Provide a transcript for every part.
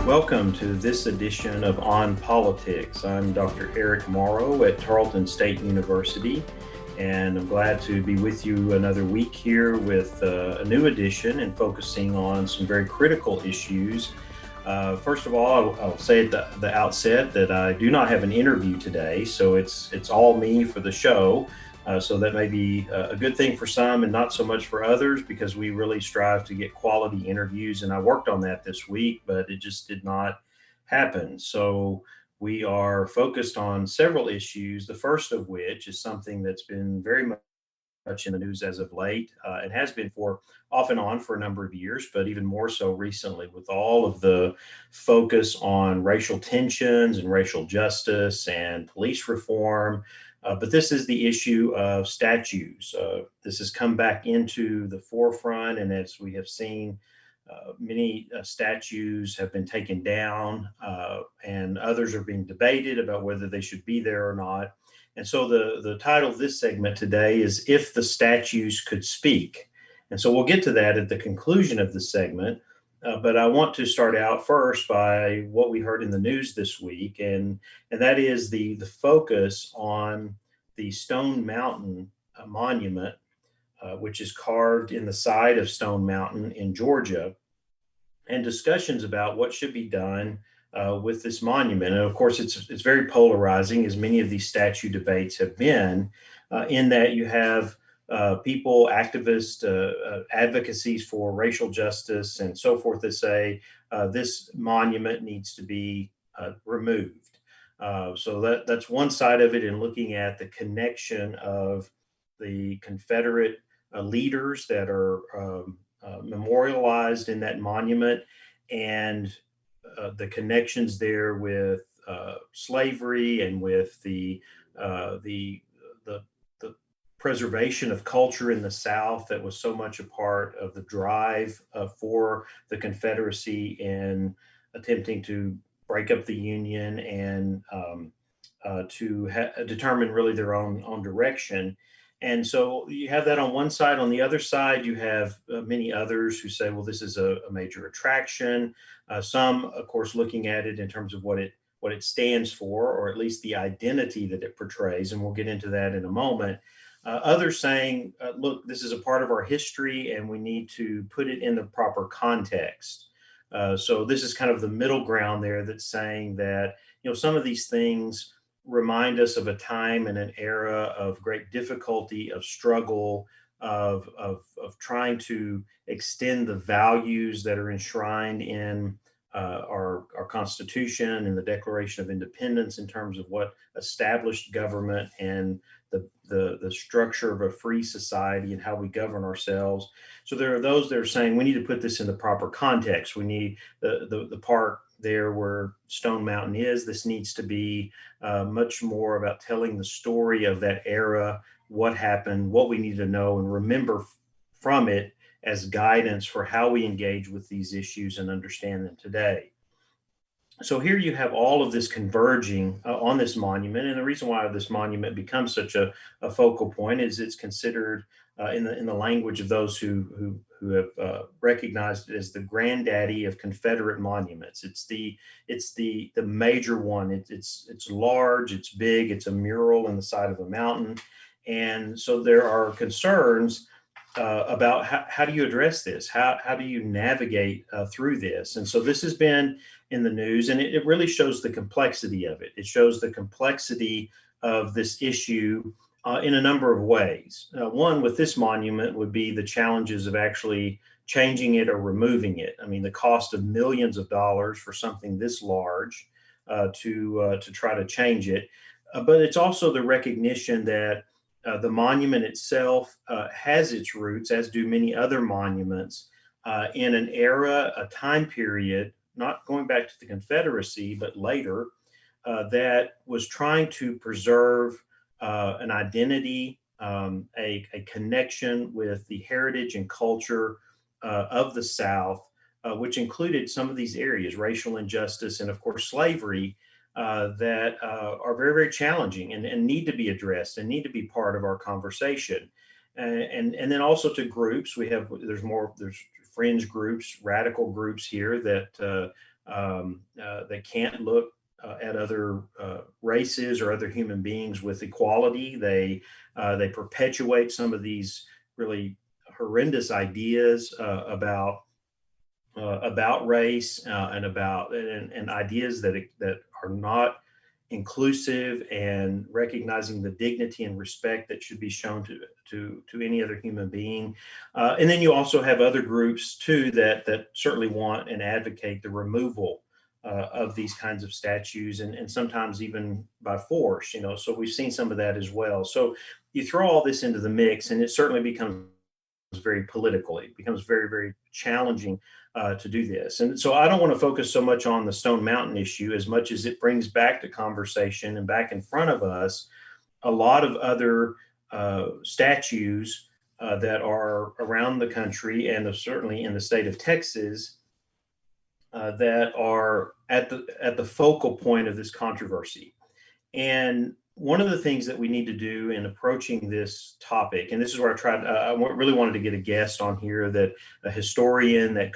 Welcome to this edition of On Politics. I'm Dr. Eric Morrow at Tarleton State University, and I'm glad to be with you another week here with a new edition and focusing on some very critical issues. First of all, I'll say at the outset that I do not have an interview today, so it's all me for the show. So that may be a good thing for some and not so much for others, because we really strive to get quality interviews. And I worked on that this week, but it just did not happen. So we are focused on several issues, the first of which is something that's been very much in the news as of late. It has been for off and on for a number of years, but even more so recently with all of the focus on racial tensions and racial justice and police reform. But this is the issue of statues. This has come back into the forefront, and as we have seen, many statues have been taken down, and others are being debated about whether they should be there or not. And so the title of this segment today is If the Statues Could Speak. And so we'll get to that at the conclusion of the segment. But I want to start out first by what we heard in the news this week, and that is the focus on the Stone Mountain monument, which is carved in the side of Stone Mountain in Georgia, and discussions about what should be done with this monument. And of course, it's very polarizing, as many of these statue debates have been, in that you have people, activists, advocacies for racial justice, and so forth that say this monument needs to be removed. So that's one side of it, in looking at the connection of the Confederate leaders that are memorialized in that monument, and the connections there with slavery and with the the preservation of culture in the South that was so much a part of the drive for the Confederacy in attempting to break up the Union and to determine really their own direction. And so you have that on one side. On the other side, you have many others who say, well, this is a major attraction. Some, of course, looking at it in terms of what it stands for, or at least the identity that it portrays. And we'll get into that in a moment. Others saying, look, this is a part of our history and we need to put it in the proper context. So this is kind of the middle ground there, that's saying that, some of these things remind us of a time and an era of great difficulty, of struggle, of trying to extend the values that are enshrined in our Constitution and the Declaration of Independence, in terms of what established government and the structure of a free society and how we govern ourselves. So there are those that are saying we need to put this in the proper context. We need the part there where Stone Mountain is. This needs to be much more about telling the story of that era, what happened, what we need to know and remember from it as guidance for how we engage with these issues and understand them today. So here you have all of this converging on this monument, and the reason why this monument becomes such a focal point is it's considered, in the language of those who have recognized it, as the granddaddy of Confederate monuments. It's the major one. It's large, it's big, it's a mural in the side of a mountain, and so there are concerns about how do you address this? How do you navigate through this? And so this has been in the news, and it really shows the complexity of it. It shows the complexity of this issue in a number of ways. One, with this monument, would be the challenges of actually changing it or removing it. I mean, the cost of millions of dollars for something this large to try to change it. But it's also the recognition that the monument itself has its roots, as do many other monuments, in an era, a time period, not going back to the Confederacy, but later, that was trying to preserve an identity, a connection with the heritage and culture of the South, which included some of these areas, racial injustice, and of course, slavery, that are very, very challenging and need to be addressed and need to be part of our conversation. And then also to groups, there's fringe groups, radical groups here that They can't look at other races or other human beings with equality. They perpetuate some of these really horrendous ideas about race and ideas that are not inclusive and recognizing the dignity and respect that should be shown to any other human being. And then you also have other groups too that certainly want and advocate the removal of these kinds of statues and sometimes even by force, so we've seen some of that as well. So you throw all this into the mix and it certainly becomes very political. It becomes very, very challenging to do this. And so I don't want to focus so much on the Stone Mountain issue as much as it brings back to conversation and back in front of us a lot of other statues that are around the country and certainly in the state of Texas that are at the focal point of this controversy. And one of the things that we need to do in approaching this topic, and this is where really wanted to get a guest on here, that a historian that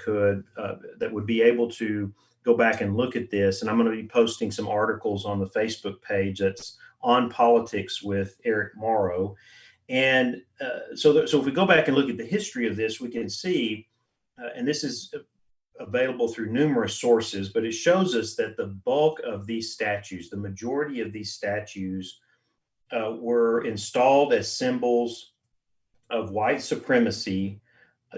would be able to go back and look at this. And I'm going to be posting some articles on the Facebook page that's on politics with Eric Morrow. And so if we go back and look at the history of this, we can see, and this is available through numerous sources, but it shows us that the bulk of these statues, the majority of these statues, were installed as symbols of white supremacy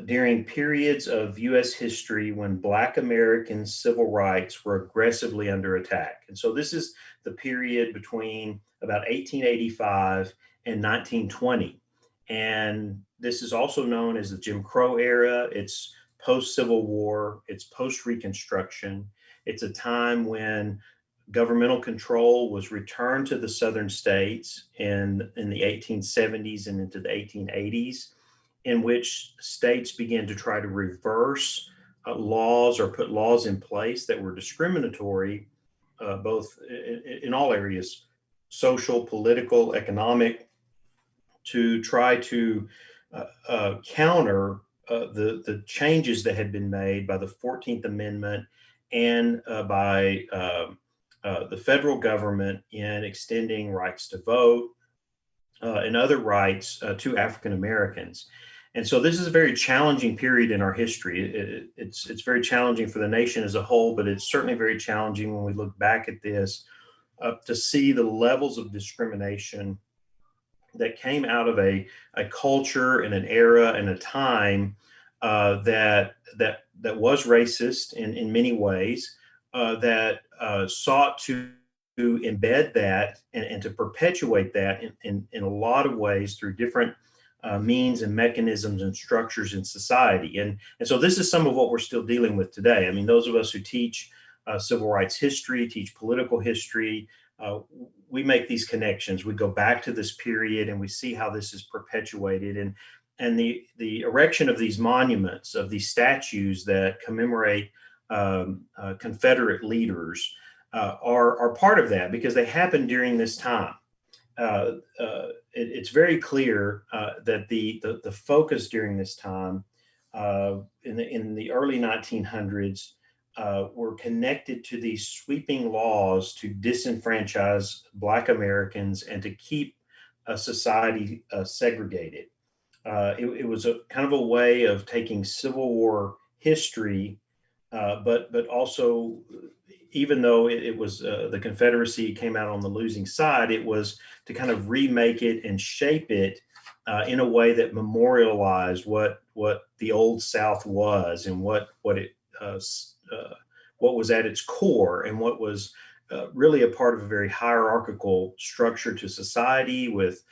during periods of US history when Black American civil rights were aggressively under attack. And so this is the period between about 1885 and 1920. And this is also known as the Jim Crow era. It's post-Civil War, it's post-Reconstruction. It's a time when governmental control was returned to the southern states in the 1870s and into the 1880s, in which states began to try to reverse laws or put laws in place that were discriminatory, both in all areas, social, political, economic, to try to counter the changes that had been made by the 14th Amendment and by the federal government in extending rights to vote and other rights to African Americans. And so this is a very challenging period in our history. It's very challenging for the nation as a whole, but it's certainly very challenging when we look back at this to see the levels of discrimination that came out of a culture and an era and a time that was racist in many ways, that sought to embed that and to perpetuate that in a lot of ways through different means and mechanisms and structures in society. And so this is some of what we're still dealing with today. I mean, those of us who teach civil rights history, teach political history, we make these connections. We go back to this period and we see how this is perpetuated. And the erection of these monuments, of these statues that commemorate Confederate leaders are part of that because they happened during this time. It's very clear that the focus during this time in the early 1900s were connected to these sweeping laws to disenfranchise Black Americans and to keep society segregated. It was a kind of a way of taking Civil War history, but also, even though it was the Confederacy came out on the losing side, it was to kind of remake it and shape it in a way that memorialized what the Old South was and what was at its core and what was really a part of a very hierarchical structure to society with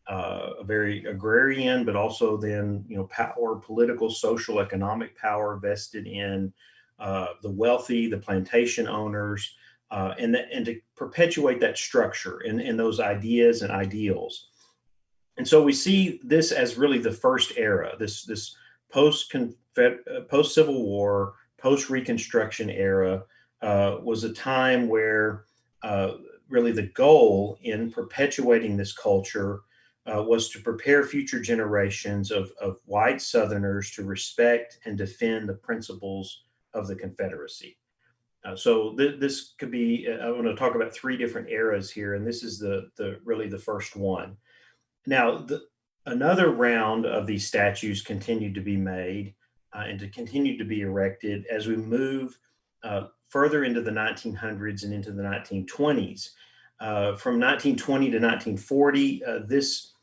a very agrarian, but also then power, political, social, economic power vested in the wealthy, the plantation owners, and to perpetuate that structure and those ideas and ideals. And so we see this as really the first era, this post Civil War, post Reconstruction era was a time where really the goal in perpetuating this culture was to prepare future generations of white Southerners to respect and defend the principles of the Confederacy. This could be. I want to talk about three different eras here, and this is the really the first one. Now, another round of these statues continued to be made and to continue to be erected as we move further into the 1900s and into the 1920s. From 1920 to 1940, this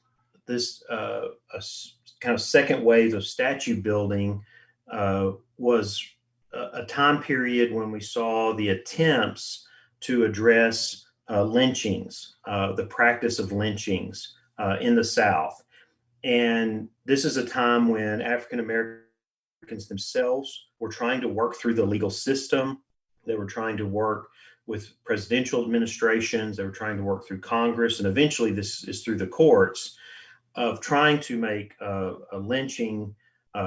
kind of second wave of statue building was a time period when we saw the attempts to address lynchings, the practice of lynchings in the South. And this is a time when African Americans themselves were trying to work through the legal system. They were trying to work with presidential administrations. They were trying to work through Congress. And eventually, this is through the courts of trying to make a lynching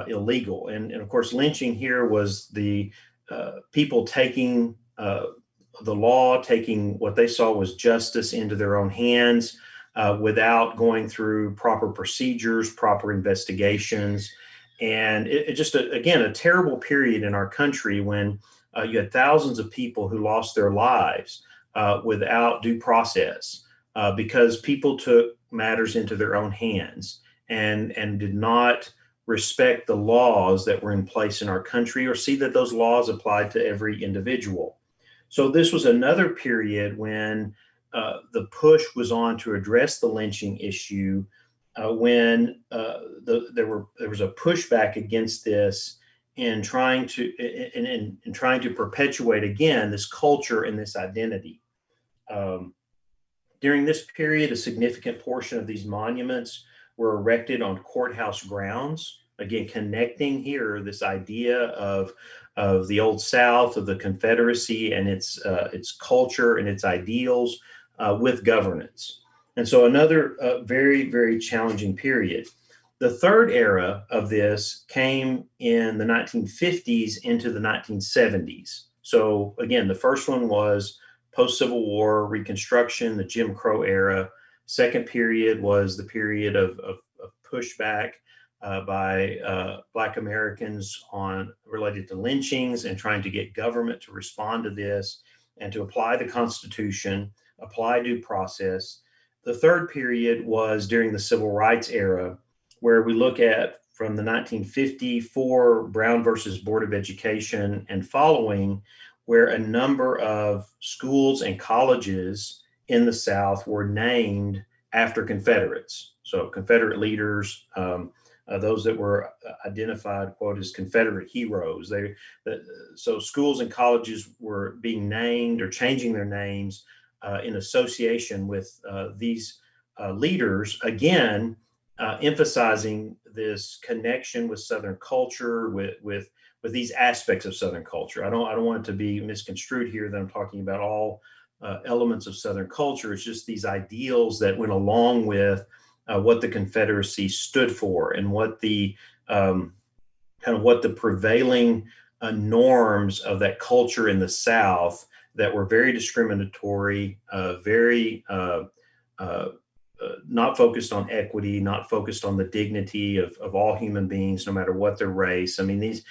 illegal. And of course, lynching here was the people taking the law, taking what they saw was justice into their own hands without going through proper procedures, proper investigations. And it just, again, a terrible period in our country when you had thousands of people who lost their lives without due process because people took matters into their own hands and did not respect the laws that were in place in our country or see that those laws applied to every individual. So this was another period when the push was on to address the lynching issue when there was a pushback against this in trying to in trying to perpetuate again this culture and this identity. During this period, a significant portion of these monuments were erected on courthouse grounds, again connecting here this idea of the Old South, of the Confederacy and its culture and its ideals with governance. And so another very, very challenging period. The third era of this came in the 1950s into the 1970s. So again, the first one was post-Civil War Reconstruction, the Jim Crow era. Second period was the period of pushback by Black Americans on related to lynchings and trying to get government to respond to this and to apply the Constitution, apply due process. The third period was during the Civil Rights era, where we look at from the 1954 Brown versus Board of Education and following, where a number of schools and colleges in the South were named after Confederates. So Confederate leaders, those that were identified, quote, as Confederate heroes. So schools and colleges were being named or changing their names in association with these leaders, again, emphasizing this connection with Southern culture, with these aspects of Southern culture. I don't want it to be misconstrued here that I'm talking about all elements of Southern culture. It's just these ideals that went along with what the Confederacy stood for and what the what the prevailing norms of that culture in the South that were very discriminatory, very not focused on equity, not focused on the dignity of all human beings, no matter what their race. I mean, these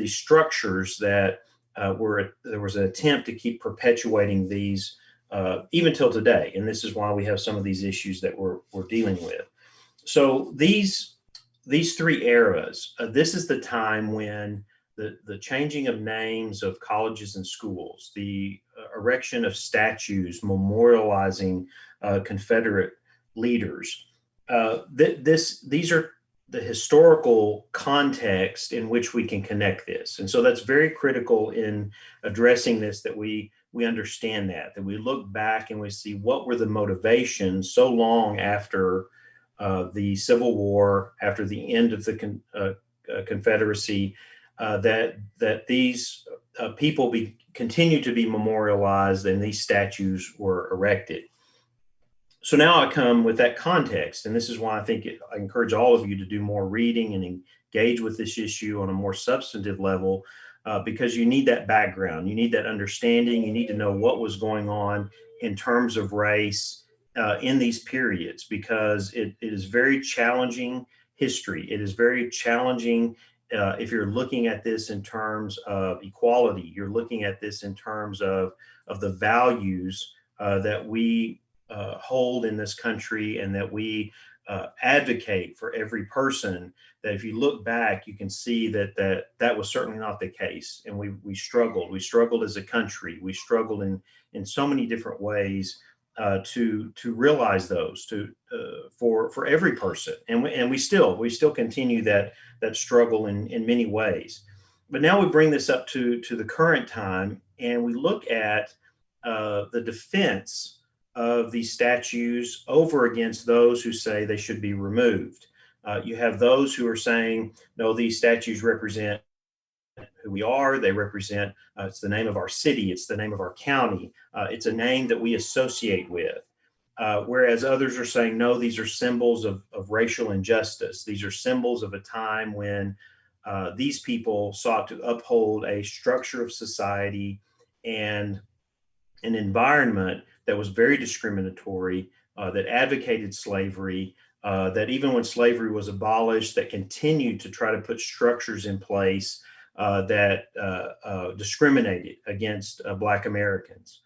structures that there was an attempt to keep perpetuating these even till today. And this is why we have some of these issues that we're dealing with. So these three eras, this is the time when the changing of names of colleges and schools, the erection of statues memorializing Confederate leaders. These are the historical context in which we can connect this. And so that's very critical in addressing this, that we understand that we look back and we see what were the motivations so long after the Civil War, after the end of the Confederacy, that these people continue to be memorialized and these statues were erected. So now I come with that context, and this is why I encourage all of you to do more reading and engage with this issue on a more substantive level, because you need that background, you need that understanding, you need to know what was going on in terms of race in these periods, because it is very challenging history. It is very challenging if you're looking at this in terms of equality, you're looking at this in terms of the values that we hold in this country and that we advocate for every person. That if you look back, you can see that was certainly not the case, and we struggled. We struggled as a country. We struggled in so many different ways to realize those for every person, and we still continue that struggle in many ways. But now we bring this up to the current time, and we look at the defense of these statues over against those who say they should be removed. You have those who are saying, no, these statues represent who we are. They represent, it's the name of our city, it's the name of our county, it's a name that we associate with. Whereas others are saying, no, these are symbols of racial injustice. These are symbols of a time when these people sought to uphold a structure of society and an environment that was very discriminatory, that advocated slavery, that even when slavery was abolished, that continued to try to put structures in place that discriminated against Black Americans.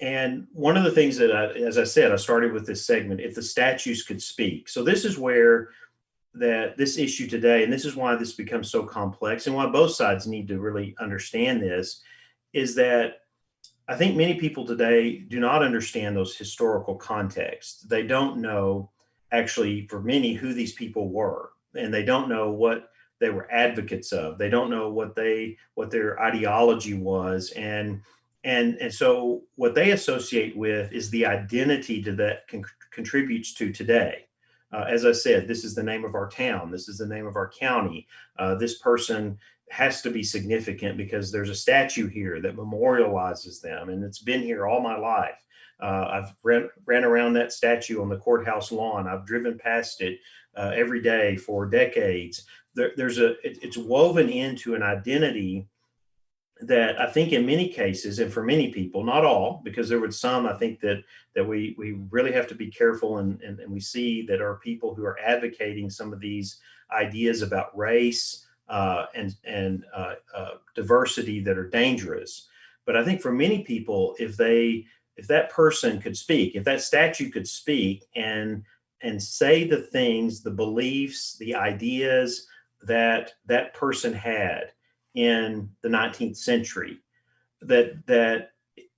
And one of the things that, as I said, I started with this segment, if the statues could speak. So this is where that this issue today, and this is why this becomes so complex and why both sides need to really understand this, is that I think many people today do not understand those historical contexts. They don't know, actually, for many, who these people were, and they don't know what they were advocates of. They don't know what their ideology was, and so what they associate with is the identity that contributes to today. As I said, this is the name of our town. This is the name of our county. This person has to be significant because there's a statue here that memorializes them, and it's been here all my life. I've ran around that statue on the courthouse lawn. I've driven past it every day for decades. It's woven into an identity that I think in many cases, and for many people, not all, because there were some, I think that we really have to be careful, and we see that are people who are advocating some of these ideas about race and diversity that are dangerous. But I think for many people, if that person could speak, if that statue could speak and say the things, the beliefs, the ideas that that person had in the 19th century, that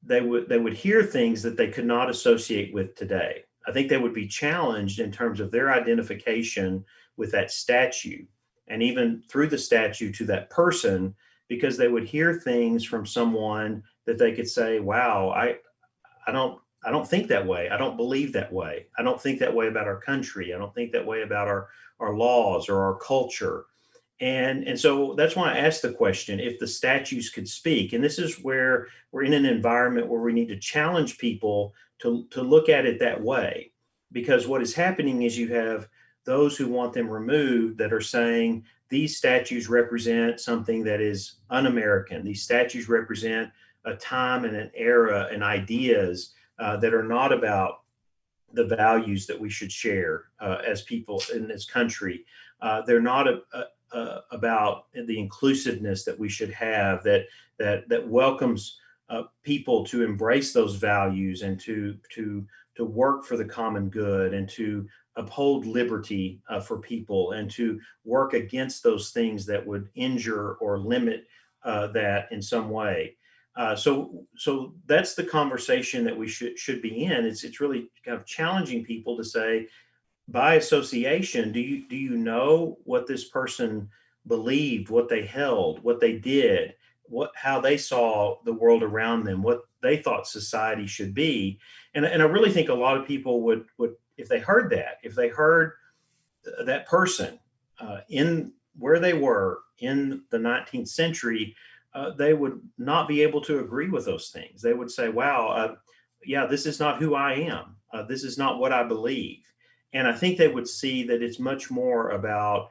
they would hear things that they could not associate with today. I think they would be challenged in terms of their identification with that statue, and even through the statue to that person, because they would hear things from someone that they could say, wow, I don't think that way. I don't believe that way. I don't think that way about our country. I don't think that way about our laws or our culture. And so that's why I asked the question, if the statues could speak. And this is where we're in an environment where we need to challenge people to look at it that way. Because what is happening is you have those who want them removed that are saying these statues represent something that is un-American. These statues represent a time and an era and ideas that are not about the values that we should share as people in this country. They're not about the inclusiveness that we should have, that welcomes people to embrace those values and to work for the common good and to uphold liberty for people and to work against those things that would injure or limit that in some way. So that's the conversation that we should be in. It's really kind of challenging people to say, by association, do you know what this person believed, what they held, what they did, how they saw the world around them, what they thought society should be? And I really think a lot of people would if they heard that person in where they were in the 19th century, they would not be able to agree with those things. They would say, wow, yeah, this is not who I am. This is not what I believe. And I think they would see that it's much more about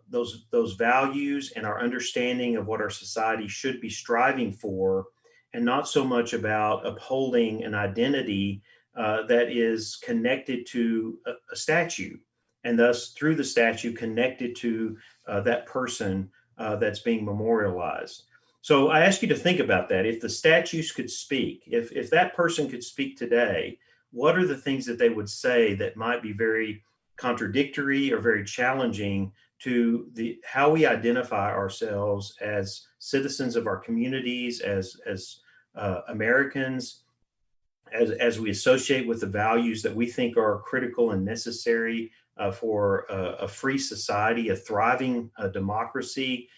those values and our understanding of what our society should be striving for, and not so much about upholding an identity that is connected to a statue, and thus through the statue connected to that person that's being memorialized. So I ask you to think about that. If the statues could speak, if that person could speak today, what are the things that they would say that might be very contradictory or very challenging to the how we identify ourselves as citizens of our communities, as Americans, as we associate with the values that we think are critical and necessary for a free society, a thriving democracy.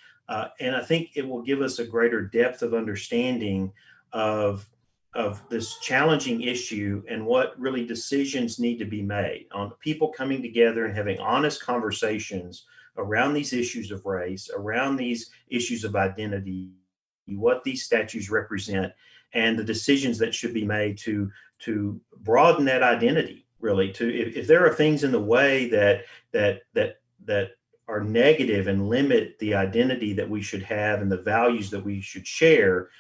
And I think it will give us a greater depth of understanding of, of this challenging issue and what really decisions need to be made on people coming together and having honest conversations around these issues of race, around these issues of identity, what these statues represent, and the decisions that should be made to broaden that identity. Really, to if there are things in the way that are negative and limit the identity that we should have and the values that we should share,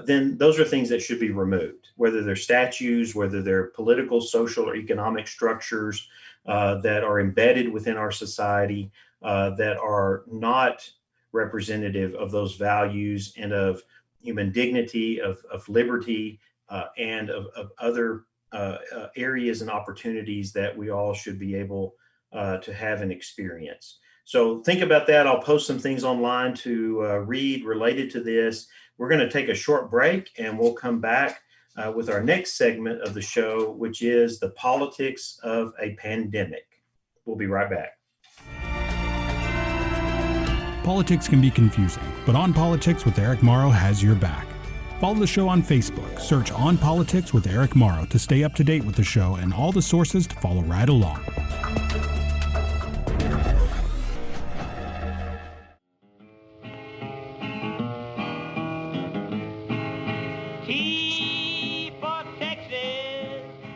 then those are things that should be removed. Whether they're statues, whether they're political, social, or economic structures that are embedded within our society that are not representative of those values and of human dignity, of liberty, and of other areas and opportunities that we all should be able to have and experience. So think about that. I'll post some things online to read related to this. We're going to take a short break and we'll come back with our next segment of the show, which is the politics of a pandemic. We'll be right back. Politics can be confusing, but On Politics with Eric Morrow has your back. Follow the show on Facebook. Search On Politics with Eric Morrow to stay up to date with the show and all the sources to follow right along.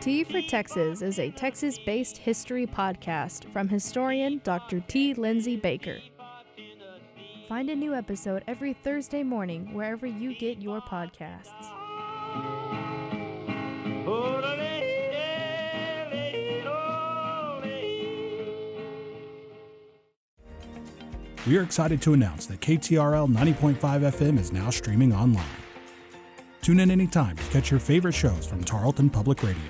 T for Texas is a Texas-based history podcast from historian Dr. T. Lindsay Baker. Find a new episode every Thursday morning wherever you get your podcasts. We are excited to announce that KTRL 90.5 FM is now streaming online. Tune in anytime to catch your favorite shows from Tarleton Public Radio.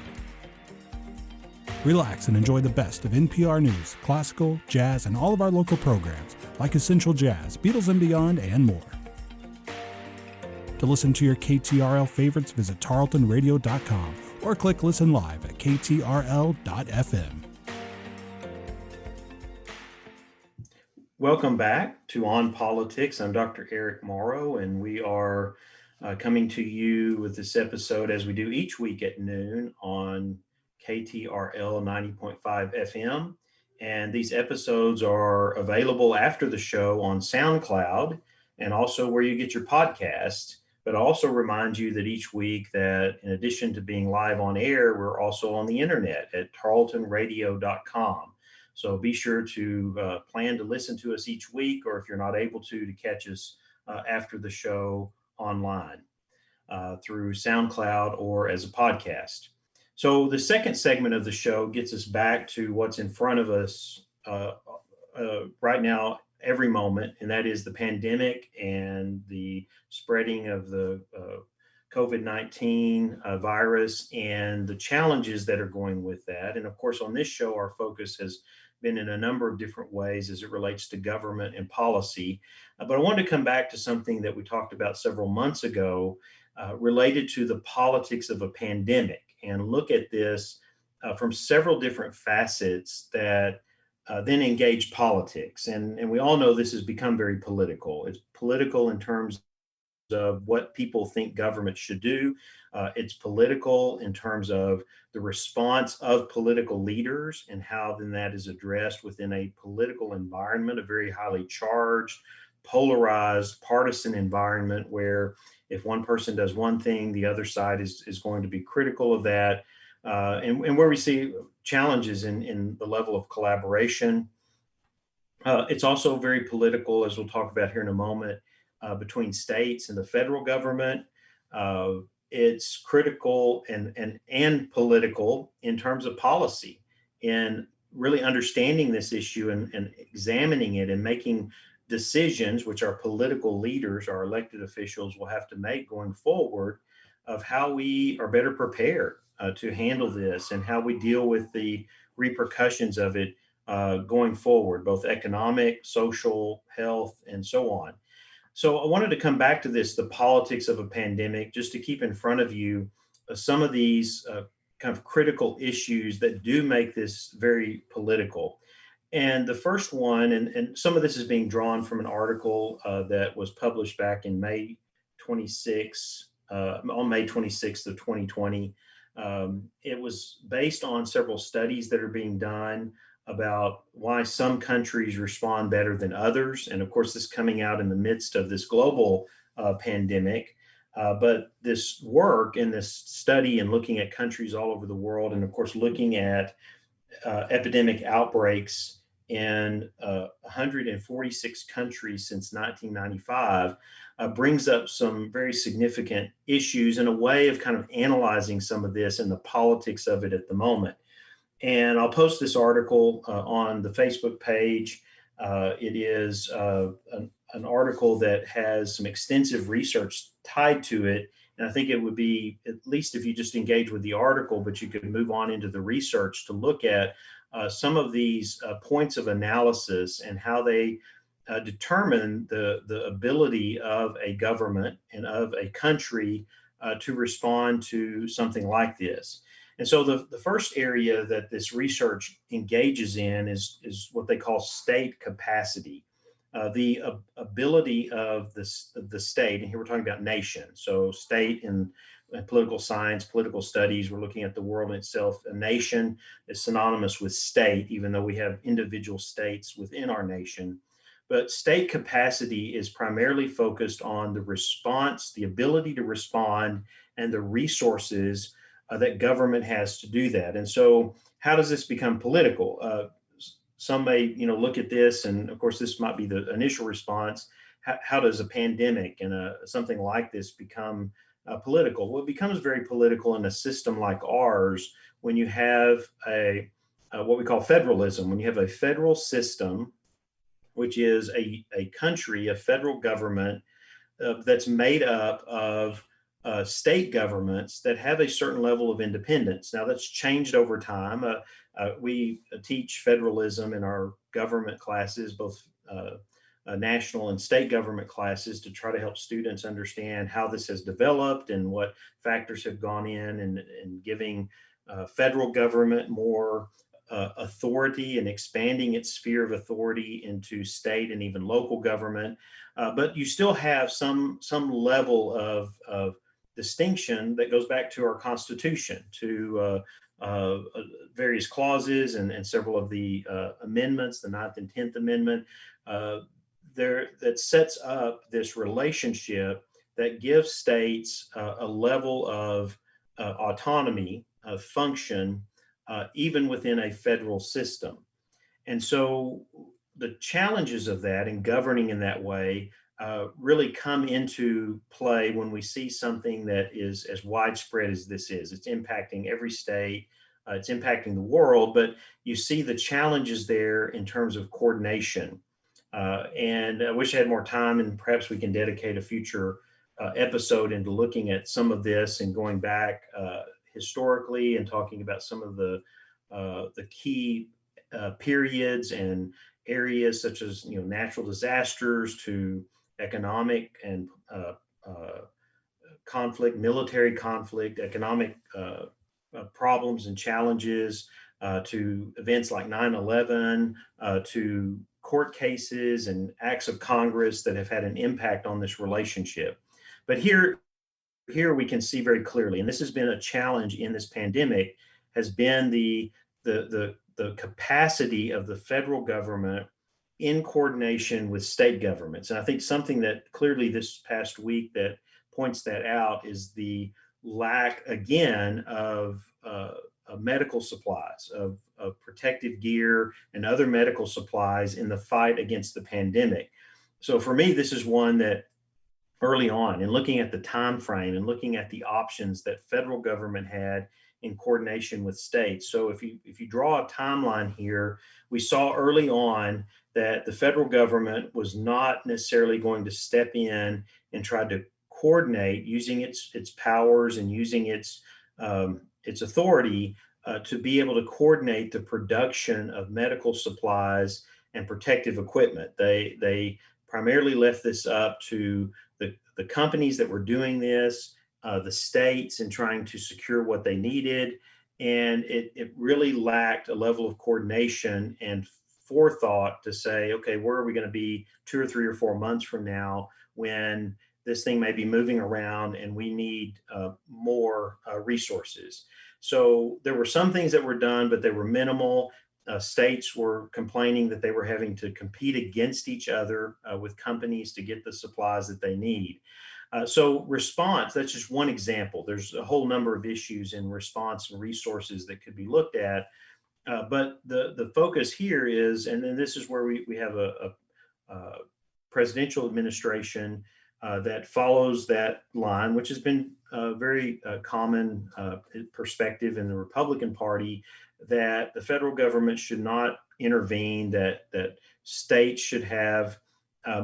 Relax and enjoy the best of NPR News, classical, jazz, and all of our local programs like Essential Jazz, Beatles and Beyond, and more. To listen to your KTRL favorites, visit tarletonradio.com or click Listen Live at ktrl.fm. Welcome back to On Politics. I'm Dr. Eric Morrow, and we are coming to you with this episode as we do each week at noon on KTRL 90.5 FM. And these episodes are available after the show on SoundCloud and also where you get your podcasts. But I also remind you that each week that in addition to being live on air, we're also on the internet at tarletonradio.com. So be sure to plan to listen to us each week, or if you're not able to catch us after the show online through SoundCloud or as a podcast. So the second segment of the show gets us back to what's in front of us right now, every moment, and that is the pandemic and the spreading of the COVID-19 virus and the challenges that are going with that. And of course, on this show, our focus has been in a number of different ways as it relates to government and policy. But I wanted to come back to something that we talked about several months ago related to the politics of a pandemic, and look at this from several different facets that then engage politics. And we all know this has become very political. It's political in terms of what people think government should do. It's political in terms of the response of political leaders and how then that is addressed within a political environment, a very highly charged, polarized, partisan environment where if one person does one thing, the other side is going to be critical of that. And where we see challenges in the level of collaboration. It's also very political, as we'll talk about here in a moment, between states and the federal government. It's critical and political in terms of policy. And really understanding this issue and examining it and making decisions, which our political leaders, our elected officials will have to make going forward, of how we are better prepared to handle this and how we deal with the repercussions of it going forward, both economic, social, health, and so on. So I wanted to come back to this, the politics of a pandemic, just to keep in front of you some of these kind of critical issues that do make this very political. And the first one, and some of this is being drawn from an article that was published back in May 26, on May 26th of 2020. It was based on several studies that are being done about why some countries respond better than others. And of course, this coming out in the midst of this global pandemic. But this work and this study and looking at countries all over the world, and of course, looking at epidemic outbreaks in 146 countries since 1995, brings up some very significant issues and a way of kind of analyzing some of this and the politics of it at the moment. And I'll post this article on the Facebook page. It is an article that has some extensive research tied to it. And I think it would be, at least if you just engage with the article, but you could move on into the research to look at some of these points of analysis and how they determine the ability of a government and of a country to respond to something like this. And so the first area that this research engages in is what they call state capacity, the ability of the state. And here we're talking about nation. So state in political science, political studies, we're looking at the world itself. A nation is synonymous with state, even though we have individual states within our nation. But state capacity is primarily focused on the response, the ability to respond, and the resources that government has to do that. And so, how does this become political? Some may, look at this, and of course, this might be the initial response. How does a pandemic and something like this become political? Well, it becomes very political in a system like ours when you have what we call federalism. When you have a federal system, which is a country, a federal government that's made up of state governments that have a certain level of independence. Now, that's changed over time. We teach federalism in our government classes, both national and state government classes, to try to help students understand how this has developed and what factors have gone in giving federal government more authority and expanding its sphere of authority into state and even local government. But you still have some level of distinction that goes back to our Constitution, to various clauses and several of the amendments, the Ninth and 10th Amendment, that sets up this relationship that gives states a level of autonomy, of function, even within a federal system. And so the challenges of that and governing in that way really come into play when we see something that is as widespread as this is. It's impacting every state, it's impacting the world, but you see the challenges there in terms of coordination. And I wish I had more time, and perhaps we can dedicate a future episode into looking at some of this and going back historically and talking about some of the key periods and areas, such as natural disasters to economic and conflict, military conflict, economic problems and challenges, to events like 9/11, to court cases and acts of Congress that have had an impact on this relationship. But here we can see very clearly, and this has been a challenge in this pandemic, has been the capacity of the federal government in coordination with state governments. And I think something that clearly this past week that points that out is the lack, again, of medical supplies, of protective gear and other medical supplies in the fight against the pandemic. So for me, this is one that early on, and looking at the time frame and looking at the options that federal government had in coordination with states. So if you draw a timeline here, we saw early on that the federal government was not necessarily going to step in and try to coordinate using its powers and using its authority to be able to coordinate the production of medical supplies and protective equipment. They primarily left this up to the companies that were doing this, the states, and trying to secure what they needed. And it really lacked a level of coordination and forethought to say, okay, where are we going to be 2 or 3 or 4 months from now when this thing may be moving around and we need more resources. So there were some things that were done, but they were minimal. States were complaining that they were having to compete against each other with companies to get the supplies that they need. So response, that's just one example. There's a whole number of issues in response and resources that could be looked at. But the focus here is, and then this is where we have a presidential administration that follows that line, which has been a very common perspective in the Republican Party, that the federal government should not intervene, that states should have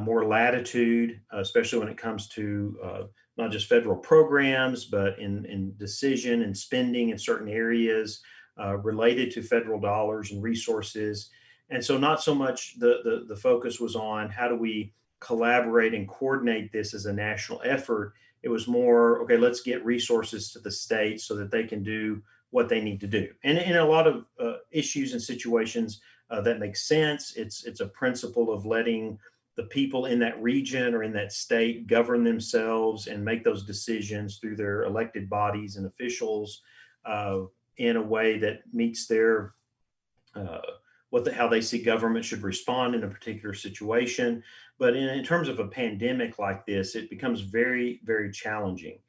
more latitude, especially when it comes to not just federal programs, but in decision and spending in certain areas related to federal dollars and resources. And so not so much the focus was on how do we collaborate and coordinate this as a national effort. It was more, okay, let's get resources to the states so that they can do what they need to do. And in a lot of issues and situations, that makes sense. It's a principle of letting the people in that region or in that state govern themselves and make those decisions through their elected bodies and officials in a way that meets their uh, how they see government should respond in a particular situation. But in terms of a pandemic like this, it becomes very, very challenging.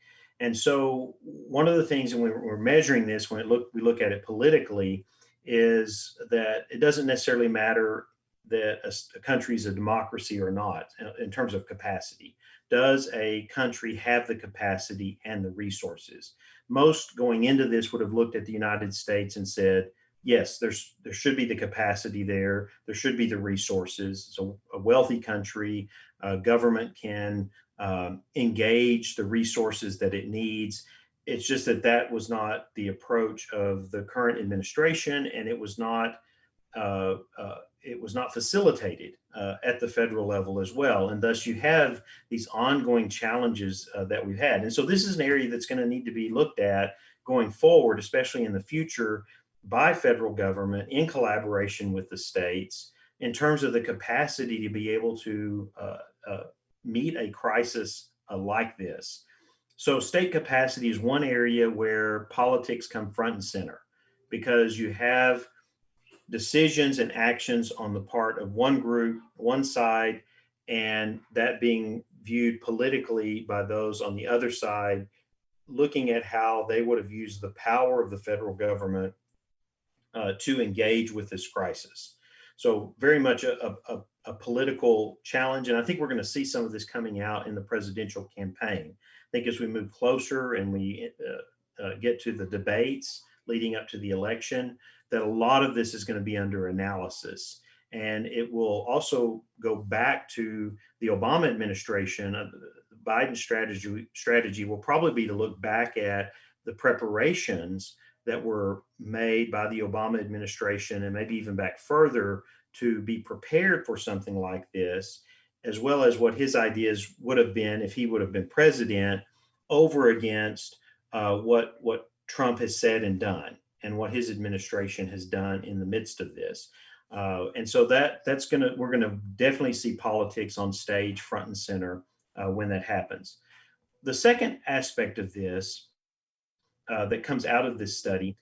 And so, one of the things, and we're measuring this when we look at it politically, is that it doesn't necessarily matter that a country is a democracy or not in terms of capacity. Does a country have the capacity and the resources? Most going into this would have looked at the United States and said, yes, there should be the capacity there. There should be the resources. It's a wealthy country. Government can engage the resources that it needs. It's just that that was not the approach of the current administration, and uh, it was not facilitated at the federal level as well. And thus, you have these ongoing challenges that we've had. And so, this is an area that's going to need to be looked at going forward, especially in the future, by federal government in collaboration with the states in terms of the capacity to be able to meet a crisis like this. So, state capacity is one area where politics come front and center because you have decisions and actions on the part of one group, one side, and that being viewed politically by those on the other side, looking at how they would have used the power of the federal government to engage with this crisis. So, very much a political challenge. And I think we're going to see some of this coming out in the presidential campaign. I think as we move closer and we get to the debates leading up to the election, that a lot of this is going to be under analysis. And it will also go back to the Obama administration. The Biden strategy will probably be to look back at the preparations that were made by the Obama administration and maybe even back further to be prepared for something like this, as well as what his ideas would have been if he would have been president over against what Trump has said and done and what his administration has done in the midst of this. And so we're gonna definitely see politics on stage front and center when that happens. The second aspect of this that comes out of this study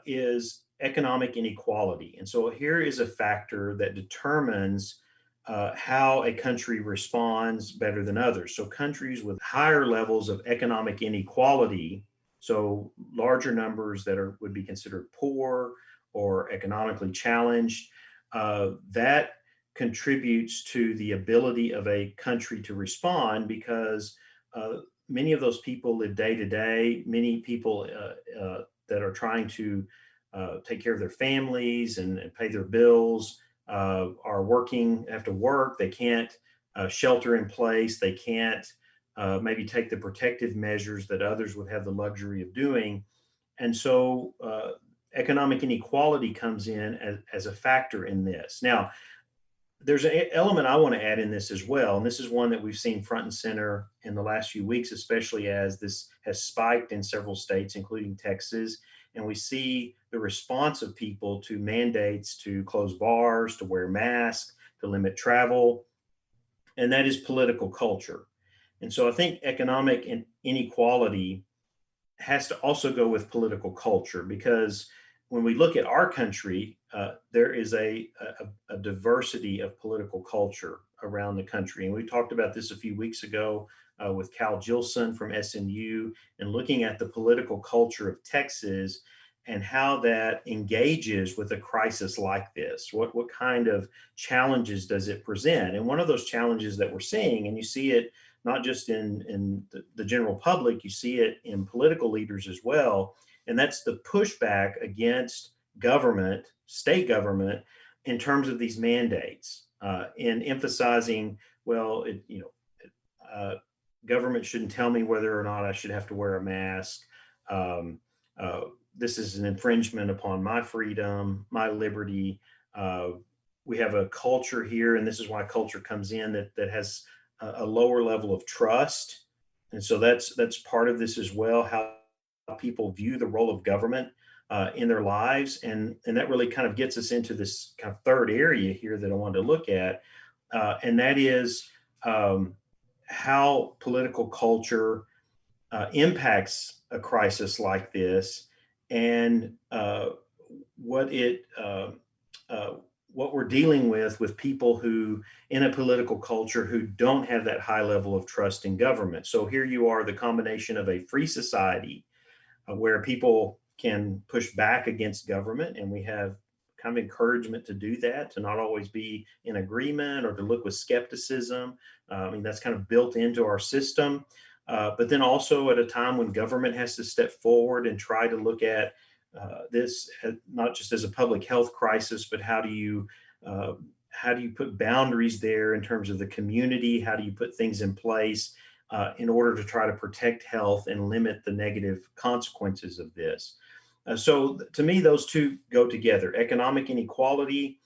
is economic inequality. And so here is a factor that determines how a country responds better than others. So countries with higher levels of economic inequality, so larger numbers that would be considered poor or economically challenged, that contributes to the ability of a country to respond because many of those people live day to day. Many people that are trying to take care of their families and pay their bills are working, have to work. They can't shelter in place. They can't maybe take the protective measures that others would have the luxury of doing. And so economic inequality comes in as a factor in this. Now, there's an element I want to add in this as well. And this is one that we've seen front and center in the last few weeks, especially as this has spiked in several states, including Texas. And we see the response of people to mandates to close bars, to wear masks, to limit travel, and that is political culture. And so I think economic inequality has to also go with political culture because when we look at our country, there is a diversity of political culture around the country. And we talked about this a few weeks ago with Cal Gilson from SMU and looking at the political culture of Texas and how that engages with a crisis like this. What kind of challenges does it present? And one of those challenges that we're seeing, and you see it not just in the general public, you see it in political leaders as well. And that's the pushback against government, state government, in terms of these mandates, and emphasizing, well, government shouldn't tell me whether or not I should have to wear a mask. Um, this is an infringement upon my freedom, my liberty. Uh, we have a culture here, and this is why culture comes in that has a lower level of trust, and so that's part of this as well. How people view the role of government in their lives, and that really kind of gets us into this kind of third area here that I wanted to look at, and that is how political culture impacts a crisis like this, and what it what we're dealing with people who in a political culture who don't have that high level of trust in government. So here you are, the combination of a free society where people can push back against government, and we have kind of encouragement to do that, to not always be in agreement or to look with skepticism. I mean, that's kind of built into our system. But then also at a time when government has to step forward and try to look at this not just as a public health crisis, but uh, how do you put boundaries there in terms of the community? How do you put things in place in order to try to protect health and limit the negative consequences of this? So to me, those two go together: economic inequality,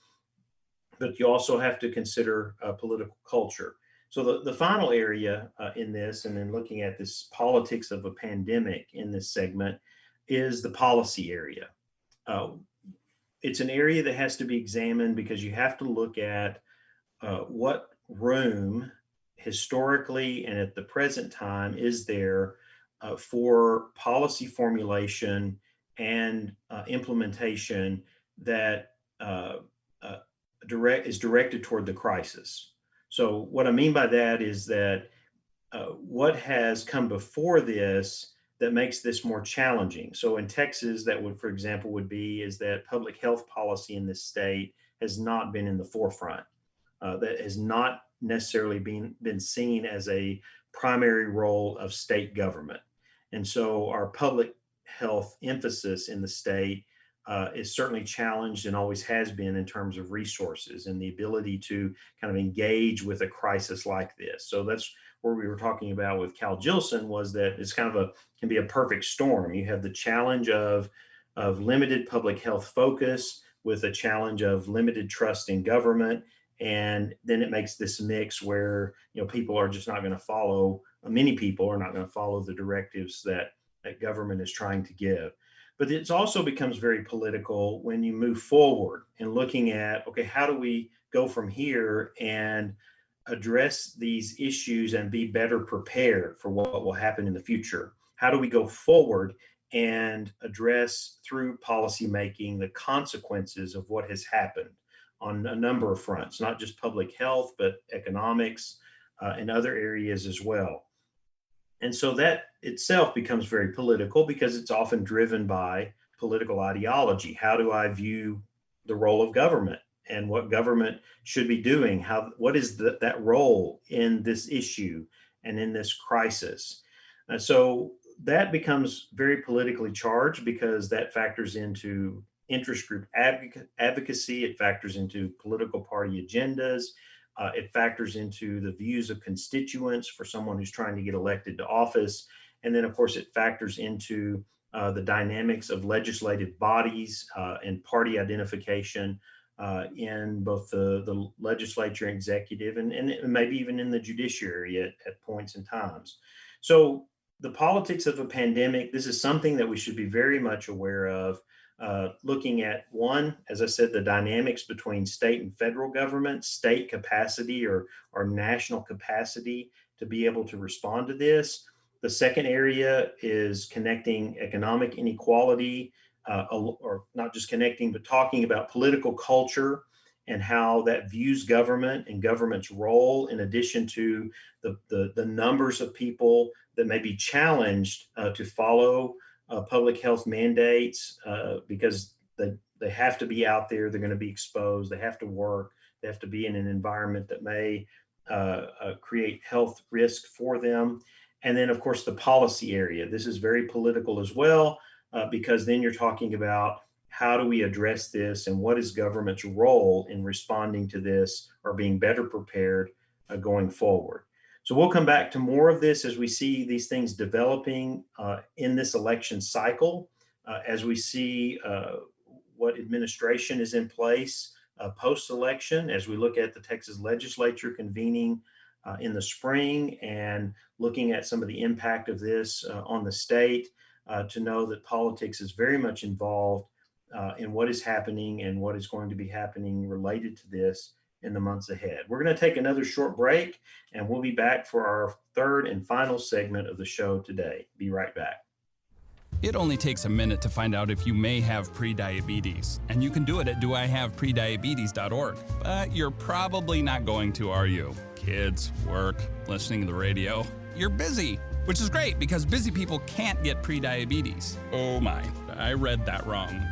but you also have to consider political culture. So the final area in this, and then looking at this politics of a pandemic in this segment, is the policy area. Uh, it's an area that has to be examined because you have to look at what room historically and at the present time is there for policy formulation and implementation that uh, is directed toward the crisis. So what I mean by that is that what has come before this that makes this more challenging. So in Texas, that would, for example, would be is that public health policy in this state has not been in the forefront. That has not necessarily been seen as a primary role of state government. And so our public health emphasis in the state is certainly challenged and always has been in terms of resources and the ability to kind of engage with a crisis like this. So that's where we were talking about with Cal Gilson, was that it's kind of can be a perfect storm. You have the challenge of limited public health focus with a challenge of limited trust in government, and then it makes this mix where people are just not going to follow. Many people are not going to follow the directives that government is trying to give. But it also becomes very political when you move forward and looking at, okay, how do we go from here and address these issues and be better prepared for what will happen in the future? How do we go forward and address through policymaking the consequences of what has happened on a number of fronts, not just public health, but economics and other areas as well? And so that itself becomes very political because it's often driven by political ideology. How do I view the role of government and what government should be doing? What is that role in this issue and in this crisis? So that becomes very politically charged because that factors into interest group advocacy. It factors into political party agendas. It factors into the views of constituents for someone who's trying to get elected to office. And then, of course, it factors into the dynamics of legislative bodies and party identification in both the legislature and executive, and maybe even in the judiciary at points and times. So, the politics of a pandemic, this is something that we should be very much aware of. Looking at one, as I said, the dynamics between state and federal government, state capacity or national capacity to be able to respond to this. The second area is connecting economic inequality, or not just connecting, but talking about political culture and how that views government and government's role, in addition to the numbers of people that may be challenged to follow public health mandates because they have to be out there, they're going to be exposed, they have to work, they have to be in an environment that may create health risk for them. And then, of course, the policy area. This is very political as well, because then you're talking about how do we address this and what is government's role in responding to this or being better prepared going forward. So we'll come back to more of this as we see these things developing in this election cycle, as we see what administration is in place post-election, as we look at the Texas legislature convening in the spring and looking at some of the impact of this on the state, to know that politics is very much involved in what is happening and what is going to be happening related to this in the months ahead. We're going to take another short break, and we'll be back for our third and final segment of the show today. Be right back. It only takes a minute to find out if you may have prediabetes, and you can do it at doihaveprediabetes.org. But you're probably not going to, are you? Kids, work, listening to the radio. You're busy, which is great because busy people can't get prediabetes. Oh my, I read that wrong.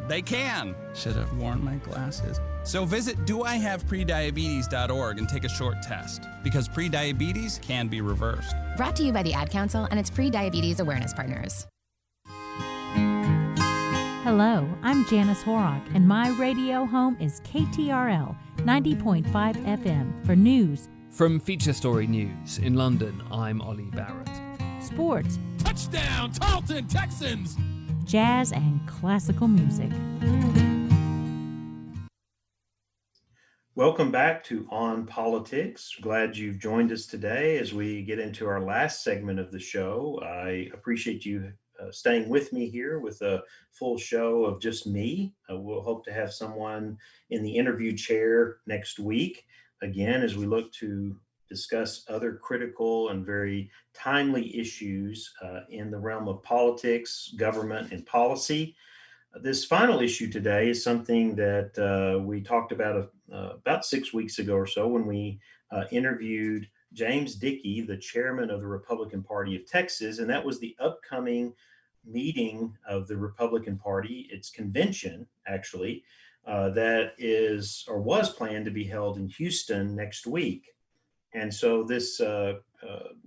They can. Should have worn my glasses. So visit doihaveprediabetes.org and take a short test, because prediabetes can be reversed. Brought to you by the Ad Council and its pre-diabetes awareness partners. Hello, I'm Janice Horrock, and my radio home is KTRL 90.5 FM for news. From Feature Story News in London, I'm Ollie Barrett. Sports, touchdown, Tarleton Texans! Jazz and classical music. Welcome back to On Politics. Glad you've joined us today as we get into our last segment of the show. I appreciate you staying with me here with a full show of just me. We'll hope to have someone in the interview chair next week, again, as we look to discuss other critical and very timely issues in the realm of politics, government, and policy. This final issue today is something that we talked about 6 weeks ago or so when we interviewed James Dickey, the chairman of the Republican Party of Texas, and that was the upcoming meeting of the Republican Party, its convention, actually, that is or was planned to be held in Houston next week. And so this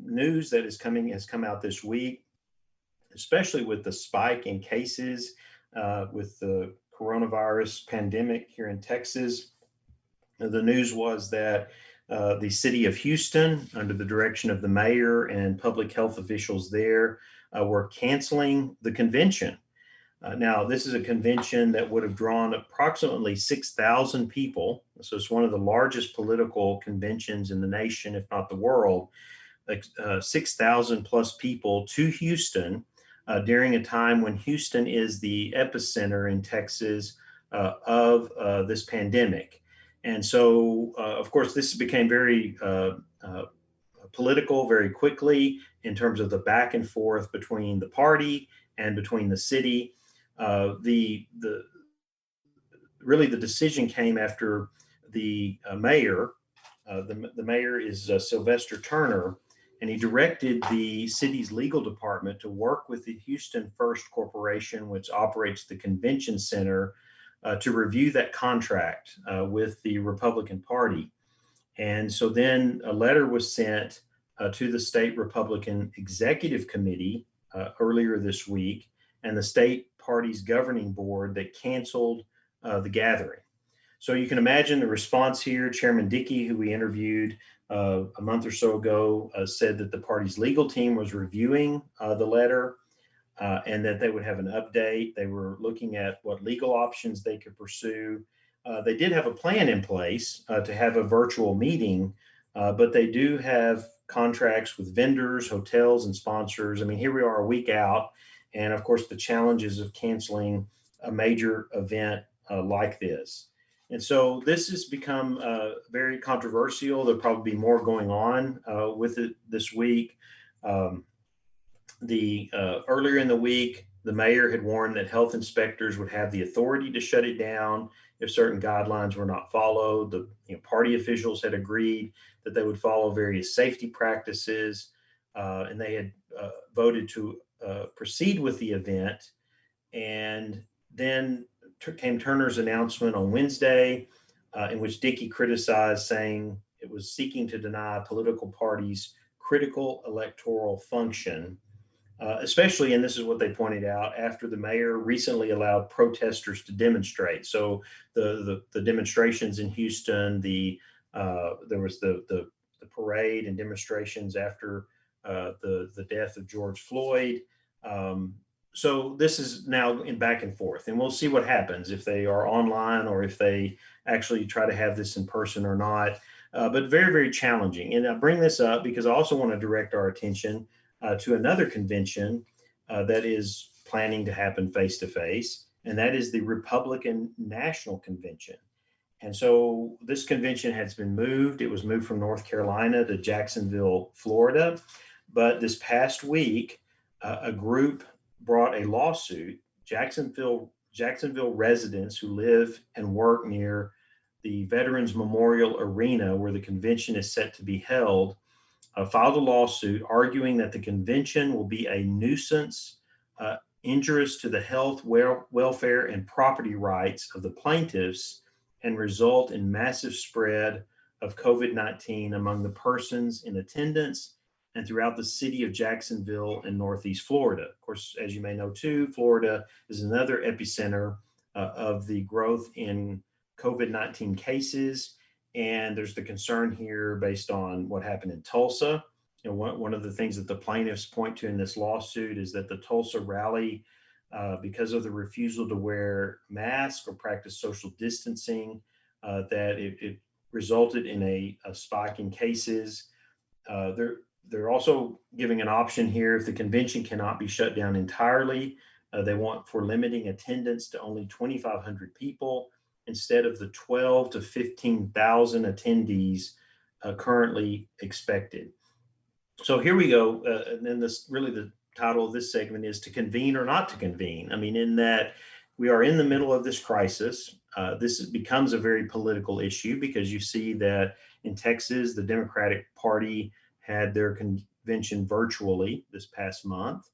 news that has come out this week, especially with the spike in cases with the coronavirus pandemic here in Texas. The news was that the city of Houston, under the direction of the mayor and public health officials there, were canceling the convention. Now, this is a convention that would have drawn approximately 6,000 people. So it's one of the largest political conventions in the nation, if not the world, 6,000 plus people to Houston during a time when Houston is the epicenter in Texas of this pandemic. And so, of course, this became very political very quickly in terms of the back and forth between the party and between the city. Really the decision came after the mayor. The mayor is Sylvester Turner, and he directed the city's legal department to work with the Houston First Corporation, which operates the convention center, to review that contract with the Republican Party. And so then a letter was sent to the state Republican Executive Committee earlier this week and the state party's governing board that canceled the gathering. So you can imagine the response here. Chairman Dickey, who we interviewed a month or so ago, said that the party's legal team was reviewing the letter and that they would have an update. They were looking at what legal options they could pursue. They did have a plan in place to have a virtual meeting, but they do have contracts with vendors, hotels, and sponsors. I mean, here we are a week out, and of course, the challenges of canceling a major event like this. And so this has become very controversial. There'll probably be more going on with it this week. Earlier in the week, the mayor had warned that health inspectors would have the authority to shut it down if certain guidelines were not followed. The party officials had agreed that they would follow various safety practices, and they had voted to proceed with the event. And then came Turner's announcement on Wednesday, in which Dickey criticized, saying it was seeking to deny political parties critical electoral function, especially, and this is what they pointed out, after the mayor recently allowed protesters to demonstrate. So the demonstrations in Houston, there was the parade and demonstrations after the death of George Floyd. So this is now in back and forth, and we'll see what happens if they are online or if they actually try to have this in person or not. But very, very challenging. And I bring this up because I also want to direct our attention to another convention that is planning to happen face to face, and that is the Republican National Convention. And so this convention has been moved. It was moved from North Carolina to Jacksonville, Florida. But this past week, a group brought a lawsuit. Jacksonville residents who live and work near the Veterans Memorial Arena, where the convention is set to be held, filed a lawsuit arguing that the convention will be a nuisance, injurious to the health, welfare, and property rights of the plaintiffs, and result in massive spread of COVID-19 among the persons in attendance and throughout the city of Jacksonville and Northeast Florida. Of course, as you may know too, Florida is another epicenter of the growth in COVID-19 cases. And there's the concern here based on what happened in Tulsa. One of the things that the plaintiffs point to in this lawsuit is that the Tulsa rally, because of the refusal to wear masks or practice social distancing, that it resulted in a spike in cases. They're also giving an option here if the convention cannot be shut down entirely. They want for limiting attendance to only 2,500 people instead of the 12 to 15,000 attendees currently expected. So here we go. And then the title of this segment is To Convene or Not to Convene. I mean, in that we are in the middle of this crisis. This becomes a very political issue because you see that in Texas, the Democratic Party had their convention virtually this past month.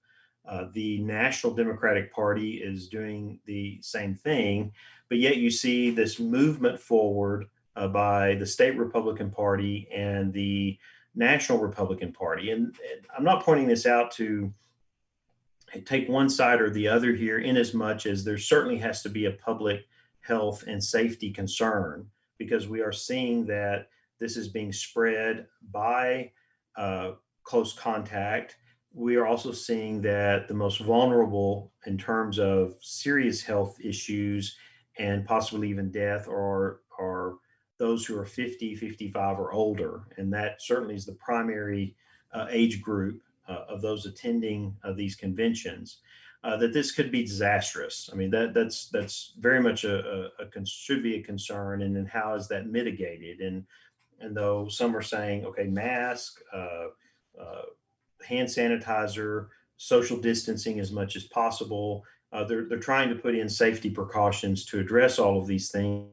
The National Democratic Party is doing the same thing, but yet you see this movement forward by the state Republican Party and the National Republican Party. And I'm not pointing this out to take one side or the other here, in as much as there certainly has to be a public health and safety concern, because we are seeing that this is being spread by close contact. We are also seeing that the most vulnerable in terms of serious health issues and possibly even death are those who are 50, 55 or older. And that certainly is the primary age group of those attending these conventions. That this could be disastrous. I mean, that's very much should be a concern. And then how is that mitigated? And though some are saying, okay, mask, hand sanitizer, social distancing as much as possible. They're trying to put in safety precautions to address all of these things.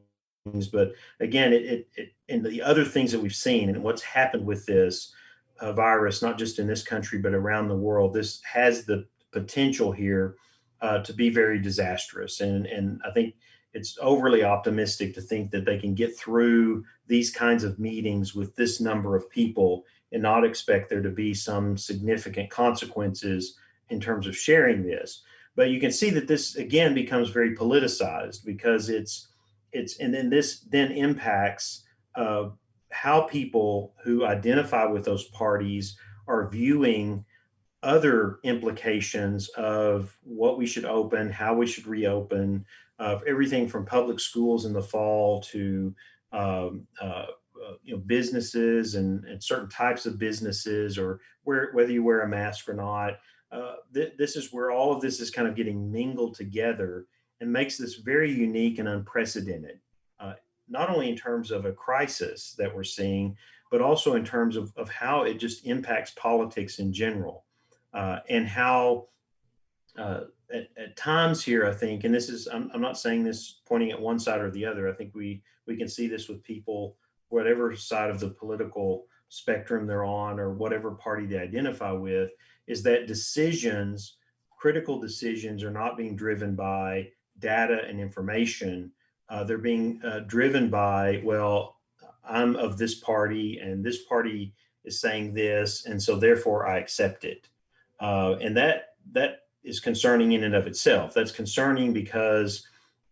But again, it and the other things that we've seen and what's happened with this virus, not just in this country, but around the world, this has the potential here to be very disastrous. And I think it's overly optimistic to think that they can get through these kinds of meetings with this number of people and not expect there to be some significant consequences in terms of sharing this. But you can see that this again becomes very politicized because and then this then impacts how people who identify with those parties are viewing other implications of what we should open, how we should reopen, of everything from public schools in the fall to businesses and certain types of businesses, or whether you wear a mask or not. This is where all of this is kind of getting mingled together and makes this very unique and unprecedented, not only in terms of a crisis that we're seeing, but also in terms of how it just impacts politics in general. And how at times here, I think, and this is, I'm not saying this pointing at one side or the other. I think we can see this with people, whatever side of the political spectrum they're on or whatever party they identify with, is that critical decisions are not being driven by data and information. They're being driven by, well, I'm of this party and this party is saying this, and so therefore I accept it. And that is concerning in and of itself. That's concerning because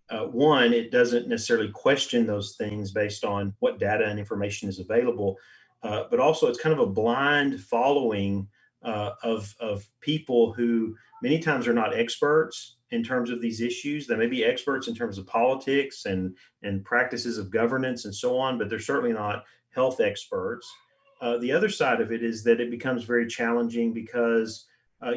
one, it doesn't necessarily question those things based on what data and information is available, but also it's kind of a blind following of people who many times are not experts in terms of these issues. They may be experts in terms of politics and practices of governance and so on, but they're certainly not health experts. The other side of it is that it becomes very challenging because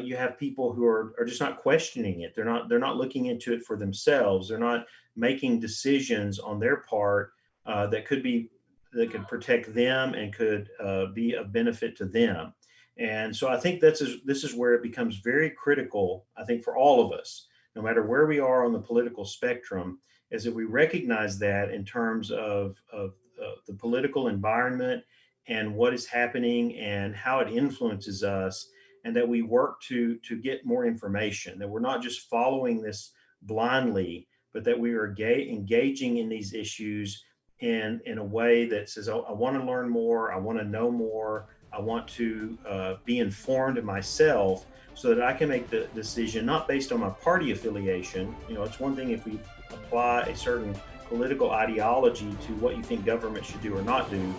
you have people who are just not questioning it. They're not looking into it for themselves. They're not making decisions on their part that could protect them and could be of benefit to them. And so I think this is where it becomes very critical, I think, for all of us, no matter where we are on the political spectrum, is that we recognize that in terms of the political environment and what is happening and how it influences us, and that we work to get more information, that we're not just following this blindly, but that we are engaging in these issues in a way that says, oh, I want to learn more, I want to know more, I want to be informed myself so that I can make the decision not based on my party affiliation. It's one thing if we apply a certain political ideology to what you think government should do or not do,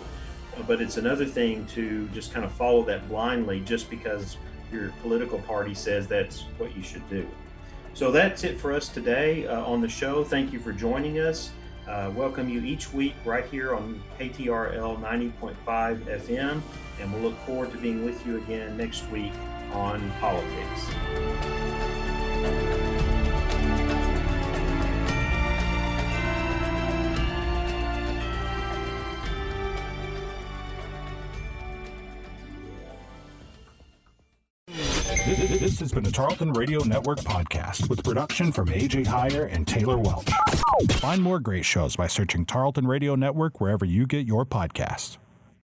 but it's another thing to just kind of follow that blindly just because your political party says that's what you should do. So that's it for us today on the show. Thank you for joining us. Welcome you each week right here on KTRL 90.5 FM, and we'll look forward to being with you again next week on politics. This has been a Tarleton Radio Network podcast with production from AJ Heyer and Taylor Welch. Find more great shows by searching Tarleton Radio Network wherever you get your podcasts.